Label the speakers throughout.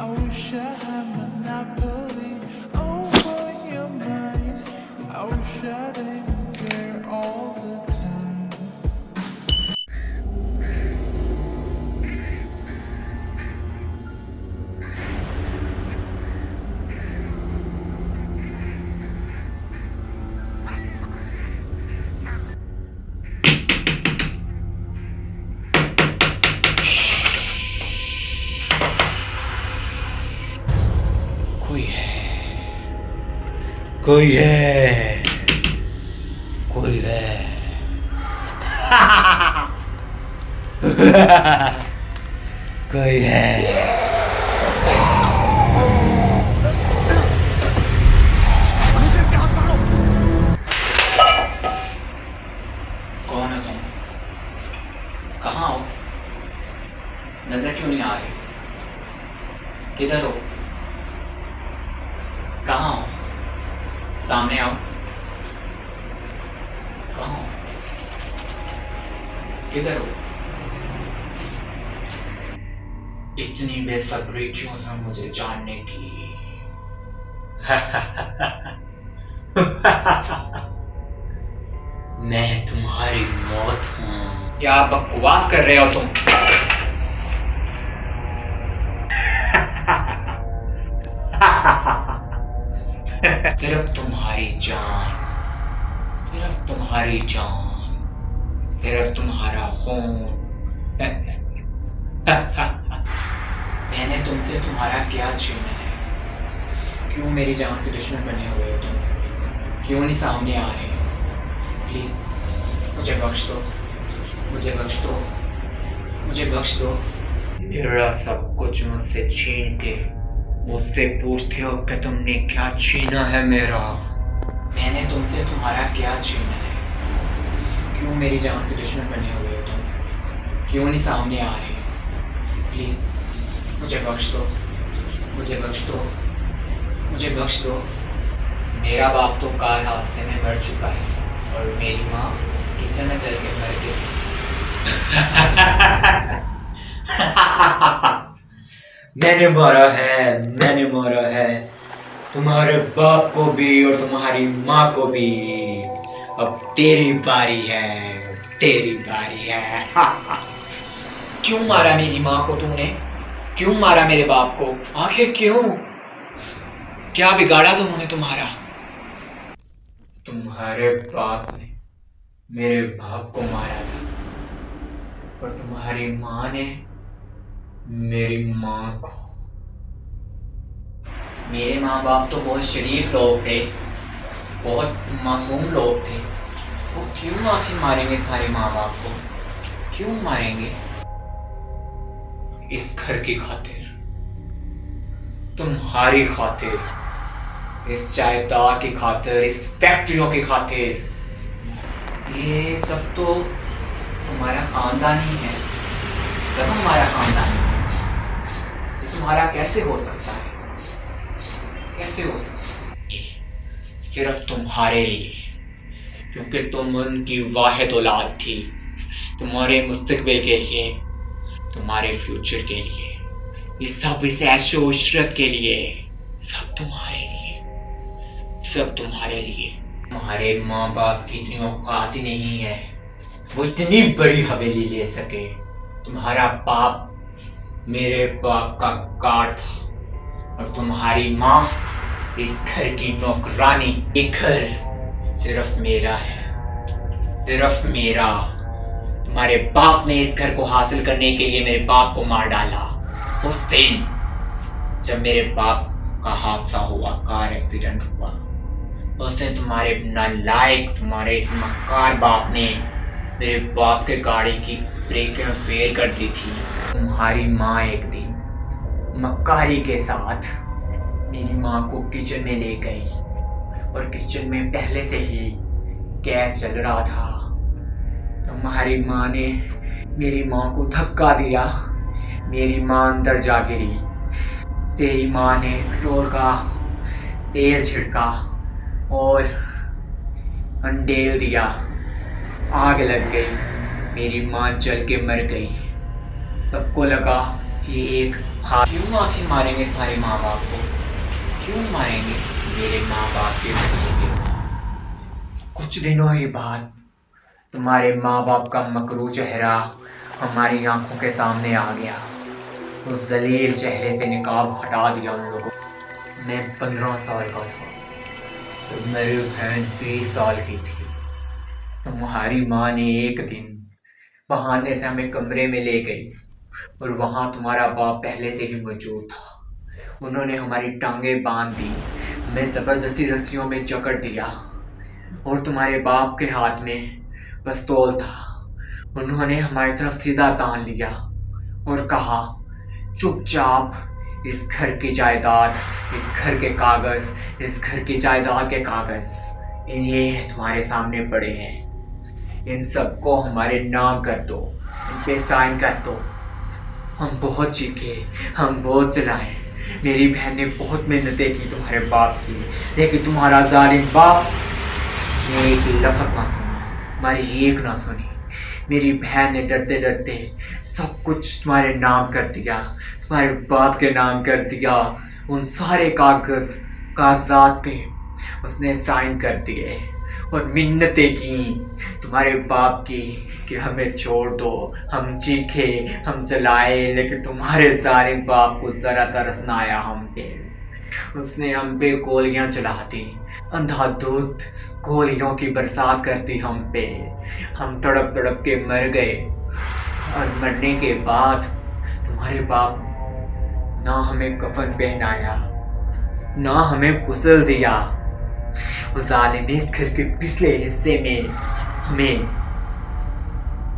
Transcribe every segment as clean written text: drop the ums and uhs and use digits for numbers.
Speaker 1: I wish I had monopoly over your mind. I wish I didn't care all the time.
Speaker 2: कोई है, कोई है, कोई है। कोई है। कौन हो तुम? कहाँ हो? नजर क्यों नहीं आ रही? किधर हो? कहाँ हो? सामने आओ। कहाँ हो? किधर हो? इतनी बेसब्री क्यों है मुझे जानने की? मैं तुम्हारी मौत हूँ। क्या बकवास कर रहे हो तुम? सिर्फ तुम्हारी जान, सिर्फ तुम्हारी जान, सिर्फ तुम्हारा खून। मैंने तुमसे तुम्हारा क्या छीना है? क्यों मेरी जान के दुश्मन बने हुए हो तुम? क्यों नहीं सामने आ रहे? प्लीज मुझे बख्श दो, मुझे बख्श दो, मुझे बख्श दो। मेरा सब कुछ मुझसे छीन के मुझसे पूछते हो कि तुमने क्या छीना है मेरा? मैंने तुमसे तुम्हारा क्या छीना है? क्यों मेरी जान के दुश्मन बने हुए हो तुम? क्यों नहीं सामने आ रहे? प्लीज मुझे बख्श दो, मुझे बख्श दो, मुझे बख्श दो। मेरा बाप तो कार हादसे में मर चुका है और मेरी माँ किचन में जल के मर गई। मैंने मारा है, मैंने मारा है तुम्हारे बाप को भी और तुम्हारी माँ को भी। अब तेरी बारी है, तेरी बारी है। क्यों मारा मेरी माँ को तूने? क्यों मारा मेरे बाप को? आखिर क्यों? क्या बिगाड़ा था उन्होंने तुम्हारा? तुम्हारे बाप ने मेरे बाप को मारा था और तुम्हारी माँ ने मेरी माँ को। मेरे माँ बाप तो बहुत शरीफ लोग थे, बहुत मासूम लोग थे। वो क्यों आखिर मारेंगे तुम्हारे माँ बाप को? क्यों मारेंगे? इस घर की खातिर, तुम्हारी खातिर, इस जायदाद की खातिर, इस फैक्ट्रियों की खातिर। ये सब तो तुम्हारा खानदान ही है, सब हमारा खानदान है। ये तुम्हारा कैसे हो सकता है? कैसे हो सकता है? सिर्फ तुम्हारे लिए, क्योंकि तुम उनकी वाहिद औलाद थी। तुम्हारे मुस्तकबिल के लिए, तुम्हारे फ्यूचर के लिए, ये सब इस ऐशो इशरत के लिए, सब तुम्हारे लिए, सब तुम्हारे लिए। तुम्हारे माँ बाप की इतनी औकात ही नहीं है वो इतनी बड़ी हवेली ले सके। तुम्हारा बाप मेरे बाप का गार्ड था और तुम्हारी माँ इस घर की नौकरानी। ये घर सिर्फ मेरा है, सिर्फ मेरा। तुम्हारे बाप ने इस घर को हासिल करने के लिए मेरे बाप को मार डाला। उस दिन जब मेरे बाप का हादसा हुआ, कार एक्सीडेंट हुआ, उस दिन तुम्हारे नालायक, तुम्हारे इस मक्कार बाप ने मेरे बाप के गाड़ी की ब्रेकें फेल कर दी थी। तुम्हारी माँ एक दिन मक्कारी के साथ मेरी माँ को किचन में ले गई और किचन में पहले से ही गैस चल रहा था। तुम्हारी माँ ने मेरी माँ को धक्का दिया, मेरी माँ अंदर जा गिरी। तेरी माँ ने पेट्रोल का तेल छिड़का और अंडेल दिया, आग लग गई, मेरी माँ जल के मर गई। सबको लगा कि एक हाँ, क्यों आखिर मारेंगे तुम्हारे माँ बाप को? क्यों मारेंगे मेरे माँ बाप के बच्चे को? कुछ दिनों ही बाद तुम्हारे माँ बाप का मकरू चेहरा हमारी आंखों के सामने आ गया। उस जलील चेहरे से निकाब हटा दिया उन लोगों। मैं 15 साल का था तो मेरी बहन 20 साल की थी। तुम्हारी माँ ने एक दिन बहाने से हमें कमरे में ले गई और वहाँ तुम्हारा बाप पहले से ही मौजूद था। उन्होंने हमारी टांगें बांध दी, हमें ज़बरदस्ती रस्सियों में जकड़ दिया और तुम्हारे बाप के हाथ में पिस्तौल था। उन्होंने हमारी तरफ सीधा तान लिया और कहा, चुपचाप इस घर की जायदाद, इस घर के कागज़, इस घर की जायदाद के कागज़ ये तुम्हारे सामने पड़े हैं, इन सबको हमारे नाम कर दो, इन पे साइन कर दो। हम बहुत चीखे, हम बहुत चिल्लाए। मेरी बहन ने बहुत मेहनतें की तुम्हारे बाप की, लेकिन तुम्हारा जालिम बाप ने एक लफ्ज़ ना सुना, हमारी एक ना सुनी। मेरी बहन ने डरते डरते सब कुछ तुम्हारे नाम कर दिया, तुम्हारे बाप के नाम कर दिया। उन सारे कागजात पे उसने साइन कर दिए और मिन्नतें की तुम्हारे बाप की कि हमें छोड़ दो। हम चीखे, हम चलाए, लेकिन तुम्हारे जालिम बाप को ज़रा तरस ना आया हम पे। उसने हम पे गोलियां चला दी, अंधाधुंध गोलियों की बरसात कर दी हम पे। हम तड़प तड़प के मर गए और मरने के बाद तुम्हारे बाप ना हमें कफन पहनाया, ना हमें गुस्ल दिया। उस जालिम ने इस घर के पिछले हिस्से में हमें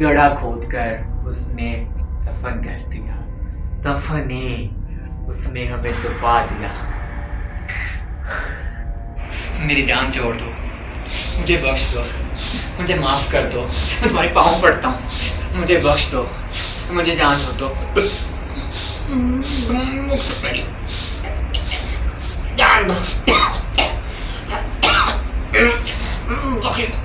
Speaker 2: गड्ढा खोद कर उसमें दफन कर दिया। दफने उसमें हमें दबा दिया। मेरी जान छोड़ दो, मुझे बख्श दो, मुझे माफ़ कर दो, मैं तुम्हारे पाँव पड़ता हूँ, मुझे बख्श दो, मुझे जान छोड़ दो। जान दो, बख्श दो।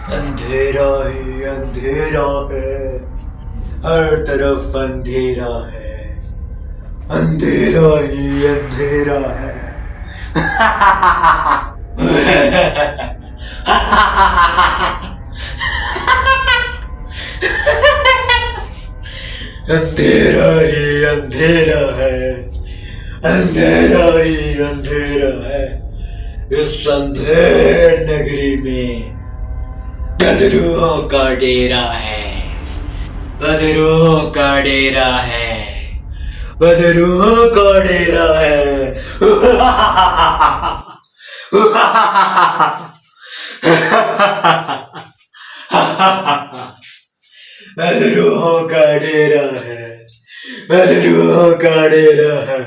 Speaker 2: अंधेरा ही अंधेरा है, हर तरफ अंधेरा है, अंधेरा ही अंधेरा है। अंधेरा ही अंधेरा है, अंधेरा ही अंधेरा है। इस अंधेर नगरी में बदरूहों का डेरा है, बदरूहों का डेरा है, बदरूहों का डेरा है। बदरूहों का डेरा है, बदरूहों का डेरा है।